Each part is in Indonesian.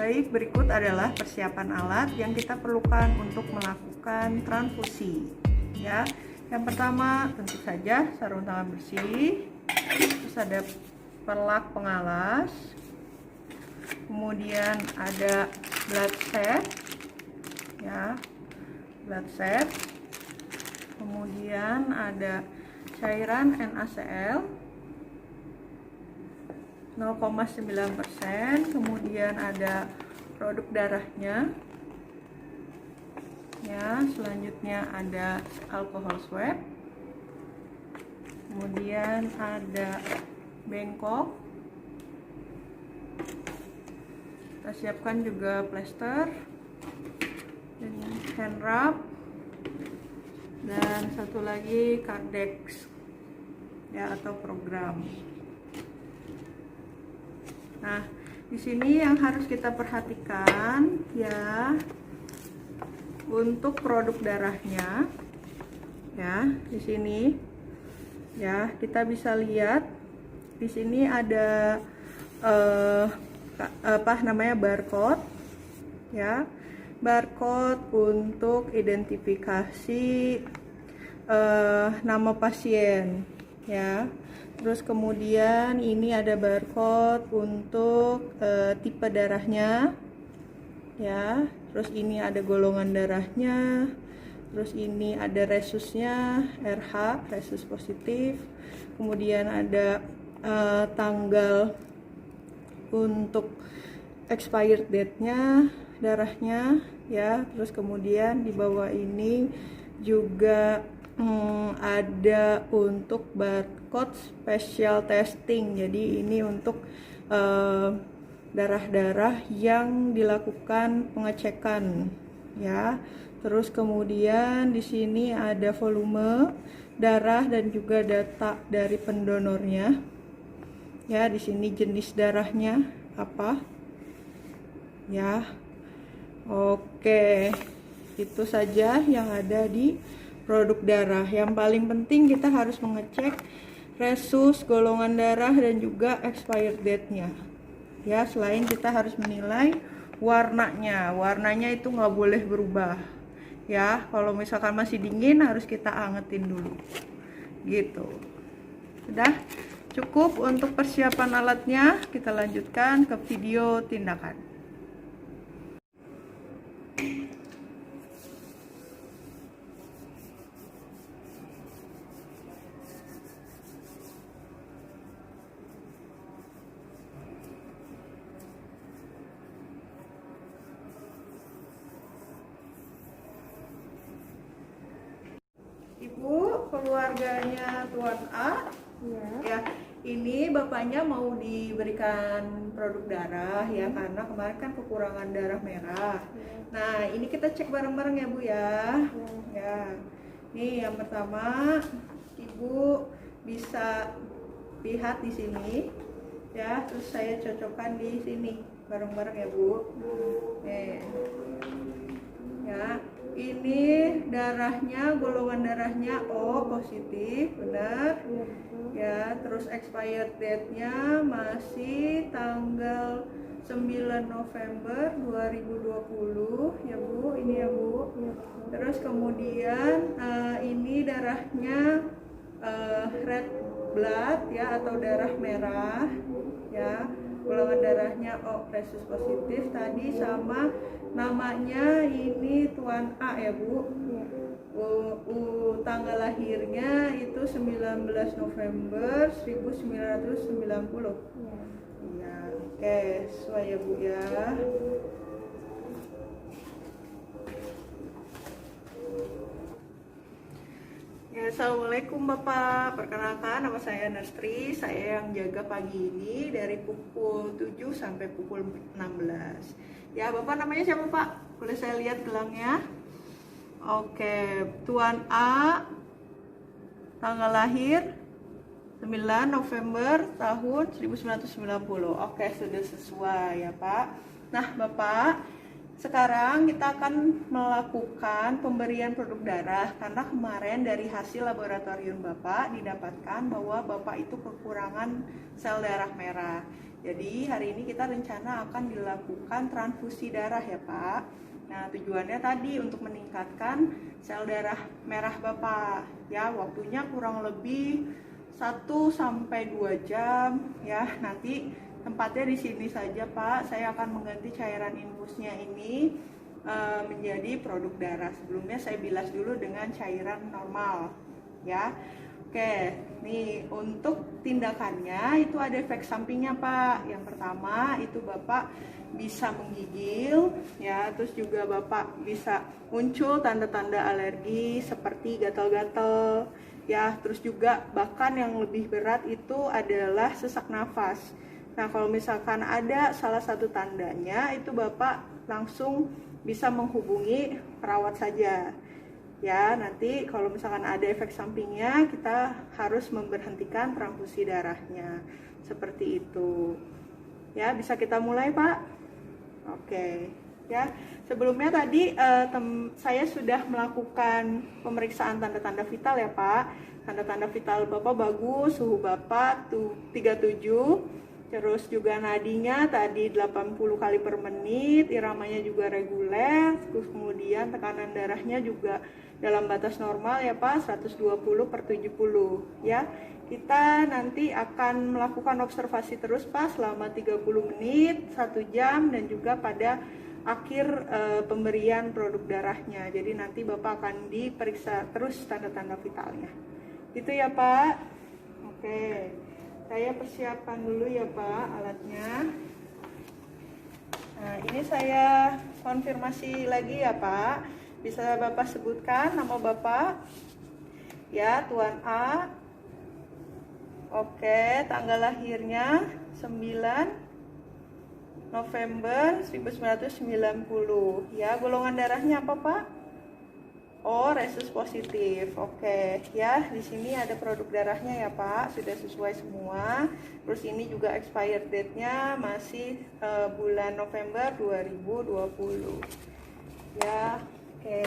Baik, berikut adalah persiapan alat yang kita perlukan untuk melakukan transfusi. Ya, yang pertama tentu saja sarung tangan bersih, terus ada perlak pengalas, kemudian ada blood set, ya, blood set, kemudian ada cairan NaCl 0,9%, kemudian ada produk darahnya, ya. Selanjutnya ada alkohol swab, kemudian ada bengkok, kita siapkan juga plester dan hand wrap, dan satu lagi kardex, ya, atau program. Nah, di sini yang harus kita perhatikan, ya, untuk produk darahnya, ya, di sini, ya, kita bisa lihat di sini ada barcode, ya, barcode untuk identifikasi nama pasien, ya. Terus kemudian ini ada barcode untuk tipe darahnya, ya. Terus ini ada golongan darahnya. Terus ini ada resusnya, RH, resus positif. Kemudian ada tanggal untuk expired date-nya, darahnya, ya. Terus kemudian di bawah ini juga ada untuk barcode special testing. Jadi ini untuk darah-darah yang dilakukan pengecekan, ya. Terus kemudian di sini ada volume darah dan juga data dari pendonornya, ya. Di sini jenis darahnya apa, ya. Oke, itu saja yang ada di produk darah. Yang paling penting kita harus mengecek resus, golongan darah, dan juga expired date-nya, ya. Selain kita harus menilai warnanya itu nggak boleh berubah, ya. Kalau misalkan masih dingin harus kita angetin dulu, gitu. Sudah cukup untuk persiapan alatnya. Kita lanjutkan ke video tindakan. Ibu, keluarganya Tuan A, ya. Ini bapaknya mau diberikan produk darah, ya, karena kemarin kan kekurangan darah merah. Nah, ini kita cek bareng-bareng ya, Bu, ya. Ya. Nih, yang pertama, Ibu bisa lihat di sini, ya. Terus saya cocokkan di sini bareng-bareng ya, Bu. Nih. Ya, ini darahnya, golongan darahnya O positif, benar, ya. Terus expired date-nya masih tanggal 9 November 2020, ya, Bu. Ini ya, Bu. Terus kemudian ini darahnya red blood, ya, atau darah merah, ya. Golongan darahnya O resus positif tadi, sama namanya ini Tuan A, ya, Bu. Tanggal lahirnya itu 19 November 1990. Iya, oke, sesuai ya, Bu, ya. Ya, assalamualaikum Bapak. Perkenalkan, nama saya Nurstri. Saya yang jaga pagi ini dari pukul 7 sampai pukul 16. Ya, Bapak namanya siapa, Pak? Boleh saya lihat gelangnya? Oke, Tuan A, tanggal lahir 9 November tahun 1990. Oke, sudah sesuai ya, Pak. Nah, Bapak, Sekarang kita akan melakukan pemberian produk darah karena kemarin dari hasil laboratorium Bapak didapatkan bahwa Bapak itu kekurangan sel darah merah. Jadi hari ini kita rencana akan dilakukan transfusi darah ya Pak. Nah tujuannya tadi untuk meningkatkan sel darah merah Bapak. Ya waktunya kurang lebih 1-2 jam ya. Nanti tempatnya di sini saja Pak. Saya akan mengganti cairan infusnya ini menjadi produk darah. Sebelumnya saya bilas dulu dengan cairan normal ya. Oke, nih untuk tindakannya itu ada efek sampingnya Pak. Yang pertama itu Bapak bisa menggigil ya, terus juga Bapak bisa muncul tanda-tanda alergi seperti gatal-gatal ya, terus juga bahkan yang lebih berat itu adalah sesak nafas. Nah kalau misalkan ada salah satu tandanya itu Bapak langsung bisa menghubungi perawat saja ya. Nanti kalau misalkan ada efek sampingnya kita harus memberhentikan transfusi darahnya seperti itu ya. Bisa kita mulai Pak. Oke ya, sebelumnya tadi saya sudah melakukan pemeriksaan tanda-tanda vital ya Pak. Tanda-tanda vital Bapak bagus, suhu Bapak 37, terus juga nadinya tadi 80 kali per menit, iramanya juga reguler, terus kemudian tekanan darahnya juga dalam batas normal ya Pak, 120/70 ya. Kita nanti akan melakukan observasi terus Pak selama 30 menit, 1 jam, dan juga pada akhir pemberian produk darahnya. Jadi nanti Bapak akan diperiksa terus tanda-tanda vitalnya. Gitu ya Pak. Oke. Saya persiapkan dulu ya Pak alatnya. Nah ini saya konfirmasi lagi ya Pak. Bisa Bapak sebutkan nama Bapak? Ya, Tuan A. Oke, tanggal lahirnya 9 November 1990. Ya, golongan darahnya apa Pak? Oh, resus positif. Oke, ya di sini ada produk darahnya ya Pak, sudah sesuai semua. Terus ini juga expired date-nya masih bulan November 2020. Ya, oke.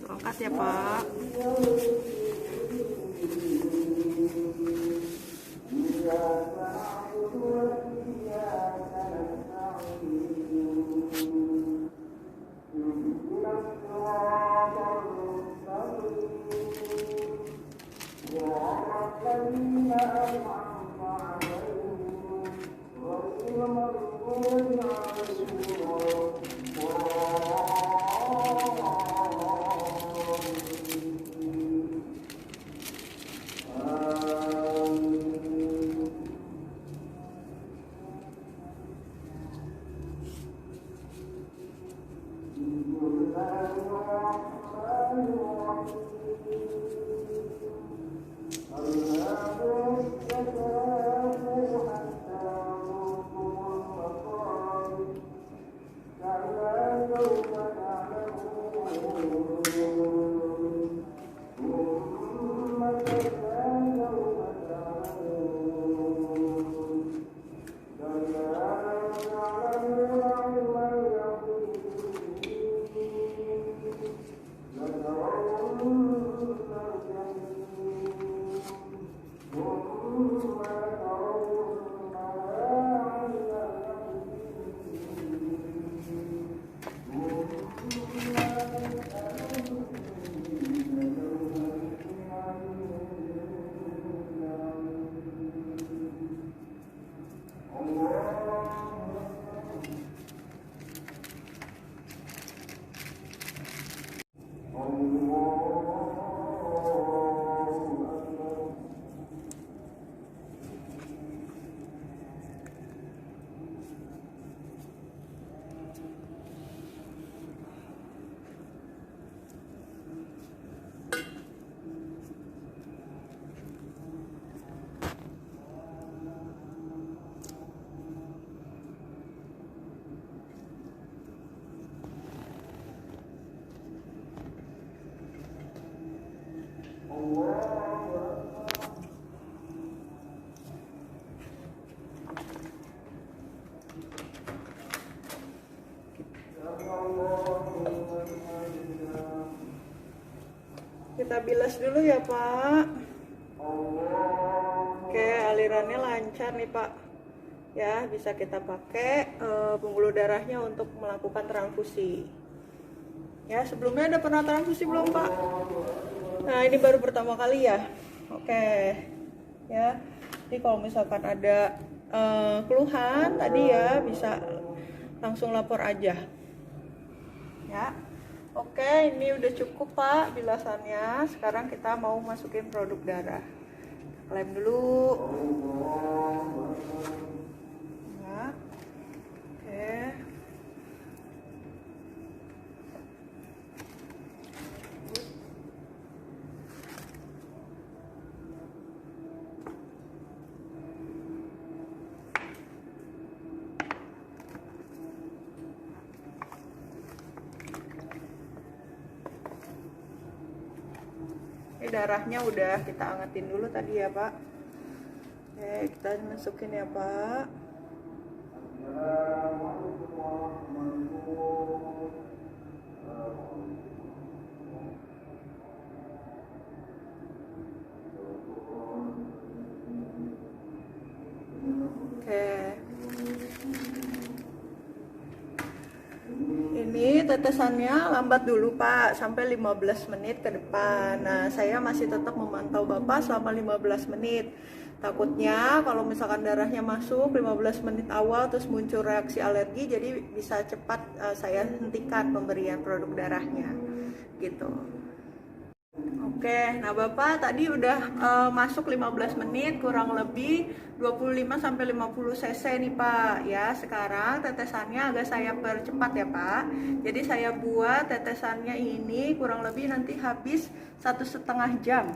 Angkat ya Pak. Kita bilas dulu ya Pak. Oke, alirannya lancar nih Pak. Ya, bisa kita pakai pembuluh darahnya untuk melakukan transfusi. Ya, sebelumnya ada pernah transfusi belum Pak? Nah, ini baru pertama kali ya. Oke, ya. Jadi kalau misalkan ada keluhan tadi ya, bisa langsung lapor aja. Ya. Oke, ini udah cukup Pak bilasannya. Sekarang kita mau masukin produk darah. Lem dulu. Ya. Oke. Ini darahnya udah kita angetin dulu tadi ya Pak. Oke, kita masukin ya Pak. Oke. Ini tetesannya lambat dulu Pak, sampai 15 menit ke depan. Nah, saya masih tetap memantau Bapak selama 15 menit. Takutnya kalau misalkan darahnya masuk 15 menit awal terus muncul reaksi alergi, jadi bisa cepat saya hentikan pemberian produk darahnya. Gitu. Oke, nah Bapak tadi udah masuk 15 menit, kurang lebih 25-50 cc nih Pak. Ya, sekarang tetesannya agak saya percepat ya Pak. Jadi saya buat tetesannya ini kurang lebih nanti habis 1,5 jam.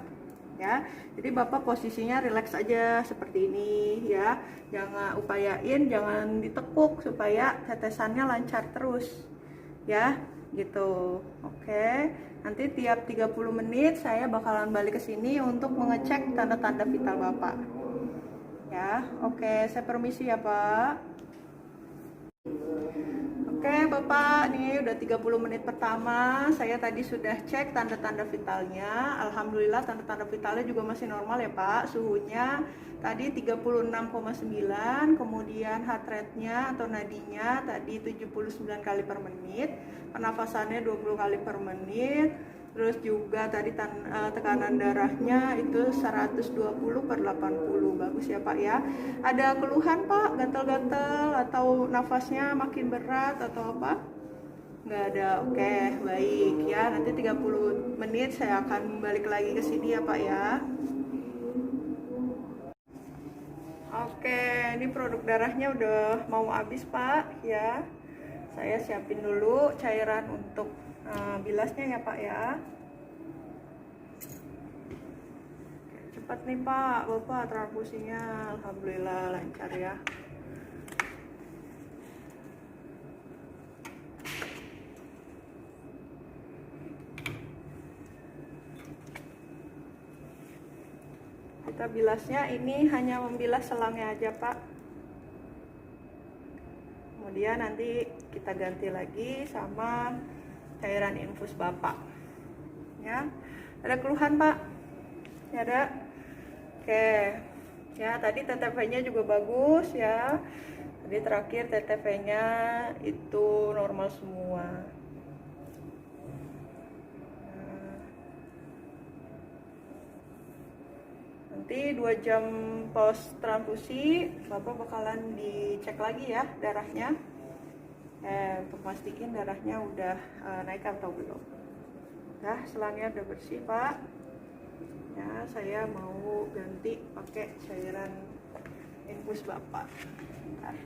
Ya, jadi Bapak posisinya rileks aja seperti ini ya. Jangan upayain, jangan ditekuk supaya tetesannya lancar terus. Ya, gitu. Oke. Nanti tiap 30 menit saya bakalan balik ke sini untuk mengecek tanda-tanda vital Bapak. Ya, oke, saya permisi ya, Pak. Oke, Bapak, nih udah 30 menit pertama. Saya tadi sudah cek tanda-tanda vitalnya. Alhamdulillah tanda-tanda vitalnya juga masih normal ya, Pak. Suhunya tadi 36,9, kemudian heart rate-nya atau nadinya tadi 79 kali per menit, pernafasannya 20 kali per menit, terus juga tadi tekanan darahnya itu 120/80. Bagus ya Pak ya. Ada keluhan Pak, gatal-gatal atau nafasnya makin berat atau apa? Nggak ada. Oke, baik ya. Nanti 30 menit saya akan balik lagi ke sini ya Pak ya. Oke, ini produk darahnya udah mau habis Pak ya. Saya siapin dulu cairan untuk bilasnya ya Pak ya. Oke, cepat nih Pak, Bapak transfusinya alhamdulillah lancar ya. Kita bilasnya ini hanya membilas selangnya aja Pak. Kemudian nanti kita ganti lagi sama cairan infus Bapak. Ya, ada keluhan Pak? Ya ada. Oke. Ya, tadi TTP-nya juga bagus ya. Tadi terakhir TTP-nya itu normal semua. Nanti 2 jam pos transfusi Bapak bakalan dicek lagi ya darahnya, untuk mastiin darahnya udah naik atau belum. Nah, selangnya udah bersih Pak ya. Saya mau ganti pakai cairan infus Bapak. Bentar.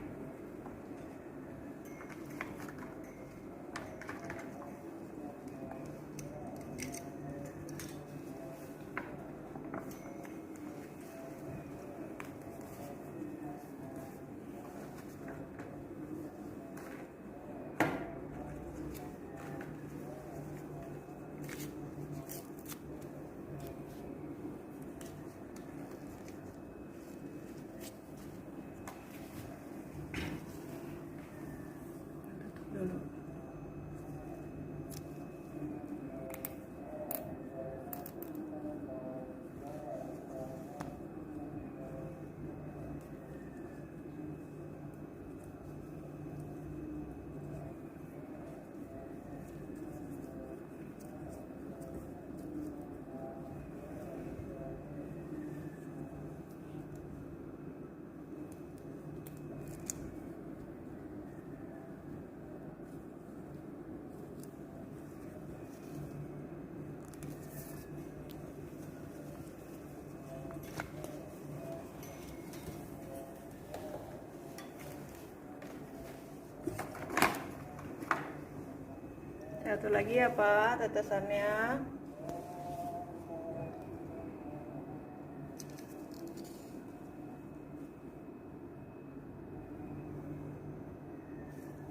Satu lagi ya Pak, tetesannya.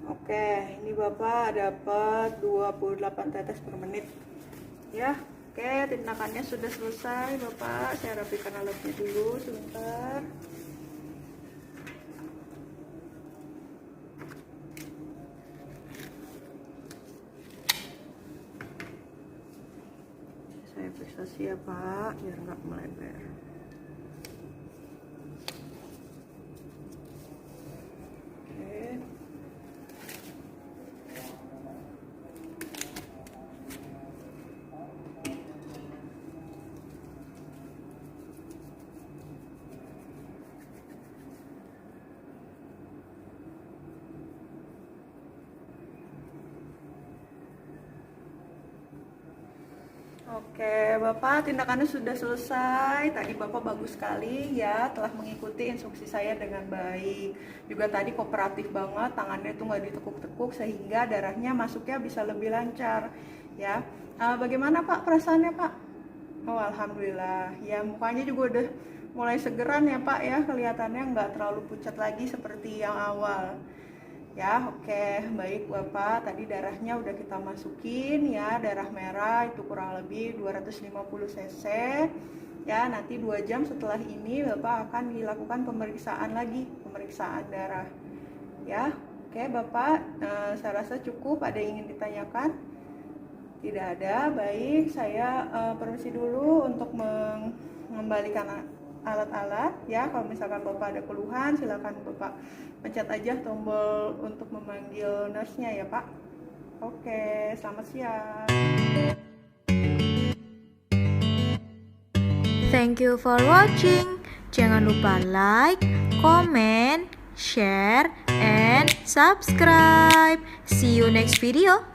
Oke, ini Bapak dapat 28 tetes per menit. Ya, oke, tindakannya sudah selesai Bapak. Saya rapikan alatnya dulu sebentar. Saya fiksasi ya Pak, biar nggak melebar. Oke, Bapak, tindakannya sudah selesai. Tadi Bapak bagus sekali ya, telah mengikuti instruksi saya dengan baik. Juga tadi kooperatif banget, tangannya tuh nggak ditekuk-tekuk sehingga darahnya masuknya bisa lebih lancar. Ya, bagaimana Pak perasaannya Pak? Oh, alhamdulillah. Ya, mukanya juga udah mulai segeran ya Pak ya, kelihatannya nggak terlalu pucat lagi seperti yang awal. Ya, oke, baik Bapak. Tadi darahnya udah kita masukin ya, darah merah itu kurang lebih 250 cc. Ya, nanti 2 jam setelah ini Bapak akan dilakukan pemeriksaan lagi, pemeriksaan darah. Ya, oke Bapak, saya rasa cukup. Ada yang ingin ditanyakan? Tidak ada. Baik, saya permisi dulu untuk mengembalikan alat-alat ya. Kalau misalkan Bapak ada keluhan, silakan Bapak pencet aja tombol untuk memanggil nurse-nya ya Pak. Oke, selamat siang. Thank you for watching. Jangan lupa like, comment, share, and subscribe. See you next video.